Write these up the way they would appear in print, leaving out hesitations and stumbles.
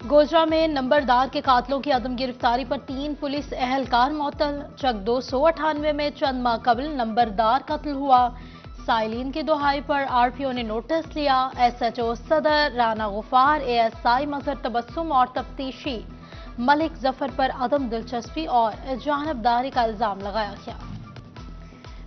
गोजरा में नंबरदार के कातलों की अदम गिरफ्तारी पर 3 पुलिस एहलकार मुअत्तल। चक 298 में चंद माह कबल नंबरदार कत्ल हुआ। साइलिन की दुहाई पर आरपीओ ने नोटिस लिया। एसएचओ सदर राना गुफार, एएसआई मजहर तबस्सुम और तफ्तीशी मलिक जफर पर अदम दिलचस्पी और जानबदारी का इल्जाम लगाया गया।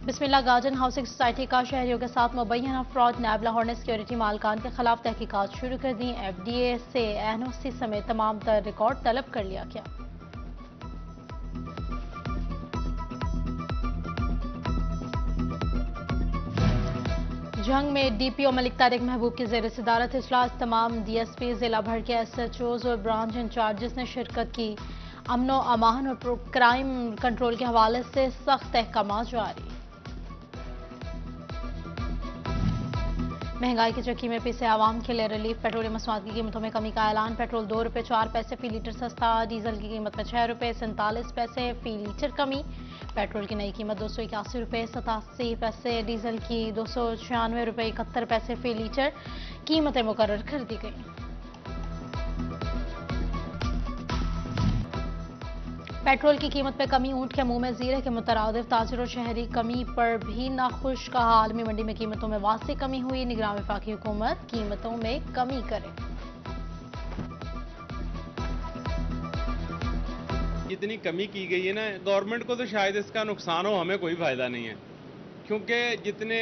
बिस्मिल्लाह गार्डन हाउसिंग सोसाइटी का शहरियों के साथ मुबैना फ्रॉड, नैब लाहौर ने सिक्योरिटी मालकान के खिलाफ तहकीकात शुरू कर दी। एफडीए से एनओसी समेत तमाम तर रिकॉर्ड तलब कर लिया गया। जंग में डीपीओ मलिक तारिक महबूब की जेर सदारत इजलास, तमाम डीएसपी, जिला भर के एसएचओज और ब्रांच इंचार्जेस ने शिरकत की। अमनो अमान और क्राइम कंट्रोल के हवाले से सख्त अहकाम जारी। महंगाई की चक्की में पिसे आवाम के लिए रिलीफ, पेट्रोलियम मसनूआत की कीमतों में कमी का ऐलान। पेट्रोल 2 रुपये 4 पैसे फी लीटर सस्ता, डीजल की कीमत में 6 रुपये 47 पैसे फी लीटर कमी। पेट्रोल की नई कीमत 281 रुपये 87 पैसे, डीजल की 296 रुपये 71 पैसे फी लीटर कीमतें मुकर्रर कर दी गई। पेट्रोल की कीमत में कमी ऊंट के मुंह में जीरे के मुतरादिफ, ताजिर और शहरी कमी पर भी नाखुश। कहा आलमी मंडी में कीमतों में वासी कमी हुई, निगरान वफाकी हुकूमत कीमतों में कमी करे। जितनी कमी की गई है ना, गवर्नमेंट को तो शायद इसका नुकसान हो, हमें कोई फायदा नहीं है, क्योंकि जितने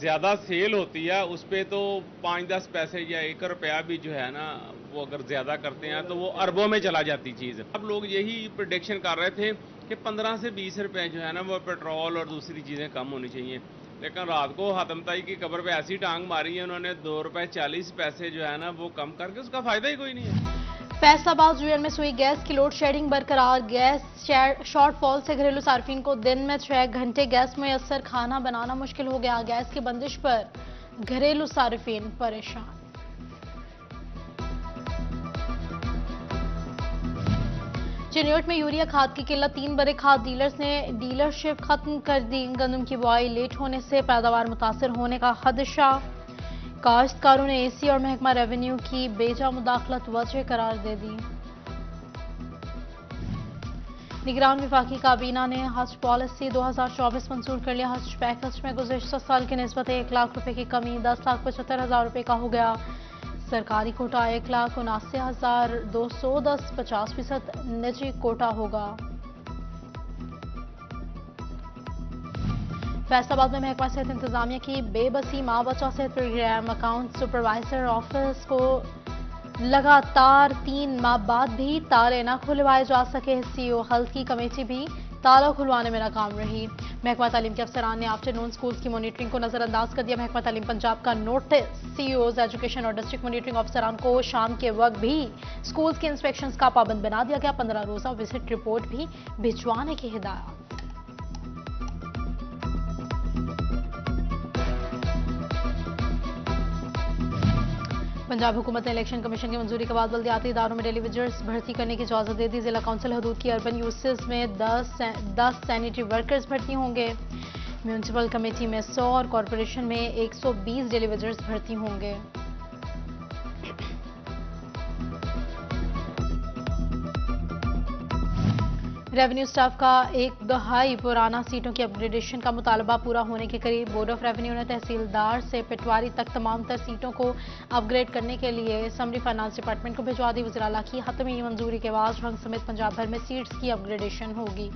ज़्यादा सेल होती है उस पर तो 5-10 पैसे या 1 रुपया भी जो है ना, वो अगर ज़्यादा करते हैं तो वो अरबों में चला जाती चीज़। अब लोग यही प्रेडिक्शन कर रहे थे कि 15 से 20 रुपए जो है ना, वो पेट्रोल और दूसरी चीज़ें कम होनी चाहिए, लेकिन रात को हातमताई की कब्र पे ऐसी टांग मारी है उन्होंने, 2 रुपये 40 पैसे जो है ना वो कम करके, उसका फ़ायदा ही कोई नहीं है। फैसलाबाद जुएल में सुई गैस की लोड शेडिंग बरकरार। गैस शॉर्टफॉल से घरेलू सार्फिन को दिन में 6 घंटे गैस मुयस्सर, खाना बनाना मुश्किल हो गया। गैस की बंदिश पर घरेलू सार्फिन परेशान। चिन्योट में यूरिया खाद की किल्लत, 3 बड़े खाद डीलर्स ने डीलरशिप खत्म कर दी। गंदम की बुआई लेट होने से पैदावार मुतासर होने का खदशा। काश्तकारों ने एसी और महकमा रेवेन्यू की बेजा मुदाखलत वजह करार दे दी। निगरान विफाकी काबीना ने हज पॉलिसी 2024 मंजूर कर लिया। हज पैकेज में गुज़िश्ता साल की निस्बत 1 लाख रुपए की कमी, 10,75,000 रुपए का हो गया। सरकारी कोटा 1,79,210, 50% निजी कोटा होगा। फैसलाबाद में महकमा सेहत इंतजामिया की बेबसी, माँ बच्चा सेहत प्रोग्राम अकाउंट सुपरवाइजर ऑफिस को लगातार 3 माह बाद भी ताले न खुलवाए जा सके। सीईओ हेल्थ की कमेटी भी ताला खुलवाने में नाकाम रही। महकमा तालीम के अफसरान ने आफ्टरनून स्कूल्स की मॉनिटरिंग को नजरअंदाज कर दिया। महकमा तालीम पंजाब का नोटिस, सीईओज एजुकेशन और डिस्ट्रिक्ट मॉनिटरिंग अफसरान को शाम के वक्त भी स्कूल्स के इंस्पेक्शंस का पाबंद बना दिया गया। 15 रोजा विजिट रिपोर्ट भी भिजवाने की हिदायत। पंजाब हुकूमत ने इलेक्शन कमीशन की मंजूरी के बाद बल्दियाती इदारों में डेली विजिटर्स भर्ती करने की इजाजत दे दी। जिला काउंसिल हदूद की अर्बन यूसेस में 10 सैनिटरी वर्कर्स भर्ती होंगे। म्यूनिसिपल कमेटी में 100 और कॉरपोरेशन में 120 डेली विजिटर्स भर्ती होंगे। रेवेन्यू स्टाफ का 1 दहाई पुराना सीटों की अपग्रेडेशन का मुतालबा पूरा होने के करीब। बोर्ड ऑफ रेवेन्यू ने तहसीलदार से पटवारी तक तमाम तर सीटों को अपग्रेड करने के लिए समरी फाइनेंस डिपार्टमेंट को भिजवा दी। वज़ीर आला की हतमी मंजूरी के बाद रंग समेत पंजाब भर में सीट्स की अपग्रेडेशन होगी।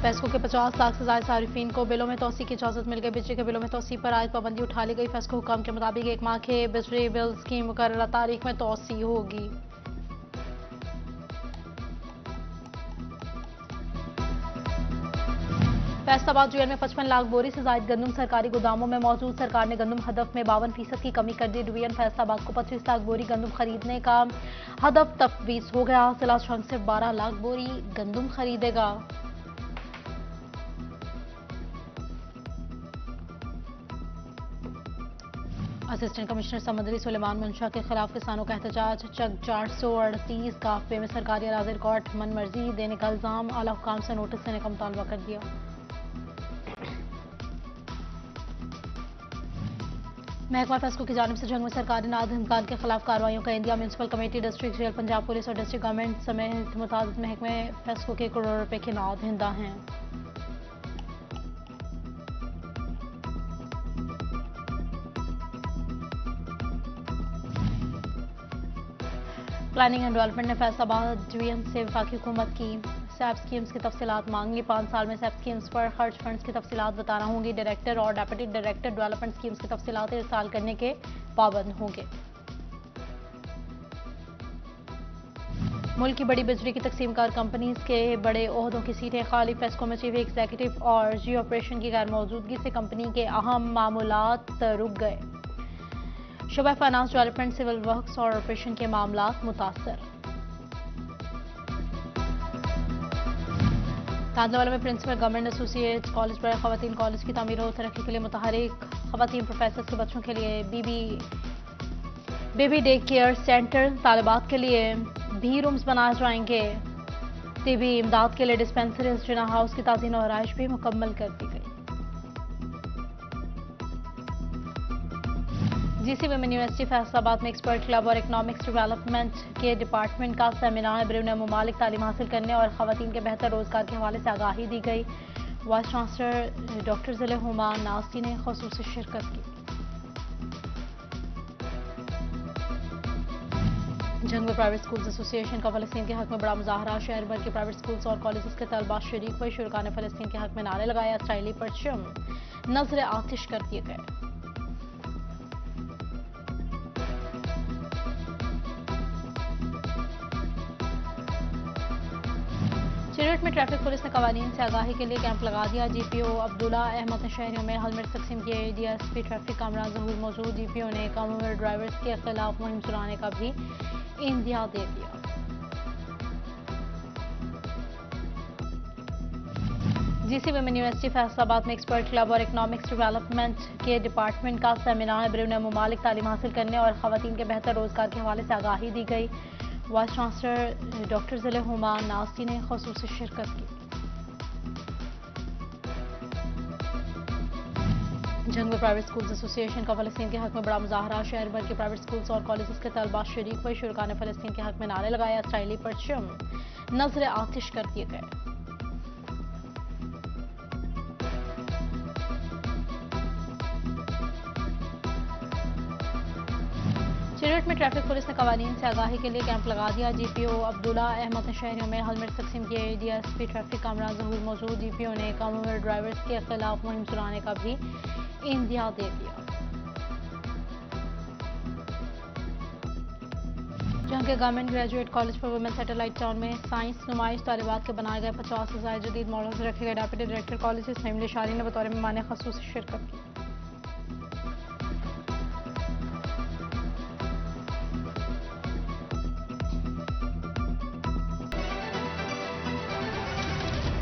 फेस्को के 50 लाख से ज्यादा सारिफिन को बिलों में तोसी की इजाजत मिल गई। बिजली के बिलों में तोसी पर आयद पाबंदी उठा ली गई। फेस्को हुकाम के मुताबिक 1 माह के बिजली बिल्स की मुकर्ररा तारीख में तोसी होगी। फैसलाबाद जुएल में 55 लाख बोरी से ज्यादा गंदम सरकारी गोदामों में मौजूद। सरकार ने गंदम हदफ में 52% की कमी कर दी। डिवीजन फैसलाबाद को 25 लाख बोरी गंदम खरीदने का हदफ तफवीज हो गया। जिला शंग से 12 लाख बोरी गंदम खरीदेगा। असिस्टेंट कमिश्नर समंदरी सुलेमान मुंशा के खिलाफ किसानों का एहतजाज। चक 438 काफे में सरकारी अराज़ी रिकॉर्ड मन मर्जी देने का इल्जाम। आला हुकाम से नोटिस देने का मुतालबा कर दिया। महकमा फेस्को की जानिब से जंग में सरकारी नाअहकाम के खिलाफ कार्रवाइयों का India municipal committee, district jail, Punjab police और डिस्ट्रिक्ट गवर्नमेंट समेत मुताबिक महकमे फेस्को के करोड़ों रुपए के नाअहदा हैं। प्लानिंग एंड डेवलपमेंट ने फैसलाबाद डिवीजन से वफाकी हुकूमत की सैप स्कीम्स की तफसीलात मांगी। 5 साल में सैप स्कीम्स पर खर्च फंड्स की तफसीलात बताना होंगी। डायरेक्टर और डेप्यूटी डायरेक्टर डेवलपमेंट स्कीम्स की तफसीलात इरसाल करने के पाबंद होंगे। मुल्क की बड़ी बिजली की तकसीमकार कंपनीज के बड़े ओहदों की सीटें खाली। फेस्को में चीफ एग्जीक्यूटिव और जी ऑपरेशन की गैर मौजूदगी से कंपनी के अहम मामूलात रुक गए। शोबा फाइनेंस डेवलपमेंट, सिविल वर्क्स और ऑपरेशन के मामलात मुतासर। तांदलावाला में प्रिंसिपल गवर्नमेंट एसोसिएट कॉलेज पर खवातीन कॉलेज की तामीर और तरक्की के लिए मुतहरिक। खवातीन प्रोफेसर के बच्चों के लिए बेबी डे केयर सेंटर, तालिबात के लिए भी रूम्स बनाए जाएंगे। तिबी इमदाद के लिए डिस्पेंसरीज, जिना हाउस की ताज़ीन और आराइश भी मुकम्मल कर दी गई। जीसी विमेन यूनिवर्सिटी फैसलाबाद में एक्सपर्ट क्लब और इकोनॉमिक्स डेवलपमेंट के डिपार्टमेंट का सेमिनार बैरून मुमालिक तालीम हासिल करने और खवातीन के बेहतर रोजगार के हवाले से आगाही दी गई। वाइस चांसलर डॉक्टर ज़िले हुमा नासी ने खुसूसी शिरकत की। जंग में प्राइवेट स्कूल्स एसोसिएशन का फलस्तीन के हक में बड़ा मुजाहरा। शहर भर के प्राइवेट स्कूल्स और कॉलेजेस के तलबा शरीक हुए। शुरा ने फलस्तीन के हक में नारे लगाया। इसराइली परचम नजर आतिश कर दिए गए। चिरट में ट्रैफिक पुलिस ने कवानीन से आगाही के लिए कैंप लगा दिया। जीपीओ अब्दुल्ला अहमद ने शहरियों में हेलमेट तकसीम किए। डीएसपी ट्रैफिक कामरान जहूर मौजूद। जीपीओ ने कम उम्र ड्राइवर्स के खिलाफ मुहिम चलाने का भी इंदिया दे दिया। जीसी विमेन यूनिवर्सिटी फैसलाबाद में एक्सपर्ट क्लब और इकोनॉमिक्स डेवलपमेंट के डिपार्टमेंट का सेमिनार बैरून मुमालिक तालीम हासिल करने और खवातीन के बेहतर रोजगार के हवाले से आगाही दी गई। वाइस चांसलर डॉक्टर ज़िले हुमा नासी ने खुसूसी शिरकत की। जंग में प्राइवेट स्कूल्स एसोसिएशन का फलस्तीन के हक में बड़ा मुजाहरा। शहर भर के प्राइवेट स्कूल्स और कॉलेजेस के तलबा शरीक हुए। शुरा ने फलस्तीन के हक में नारे लगाया। इसराइली परचम नजर आतिश कर दिए गए। चिरट में ट्रैफिक पुलिस ने कवानीन से आगाही के लिए कैंप लगा दिया। जीपीओ अब्दुल्ला अहमद ने शहरियों में हेलमेट तकसीम किए। डीएसपी ट्रैफिक कामरान जहूर मौजूद। जीपीओ ने कम उम्र ड्राइवर्स के खिलाफ मुहिम चलाने का भी इंदिया दे दिया। जहां के government graduate college for women satellite town में साइंस नुमाइश, तालिबात के बनाए गए 50 से ज्यादा जदीद मॉडल्स रखे गए। डेप्यूटी डायरेक्टर कॉलेज इस्माइल शारी ने बतौर मेहमान खसूसी शिरकत की।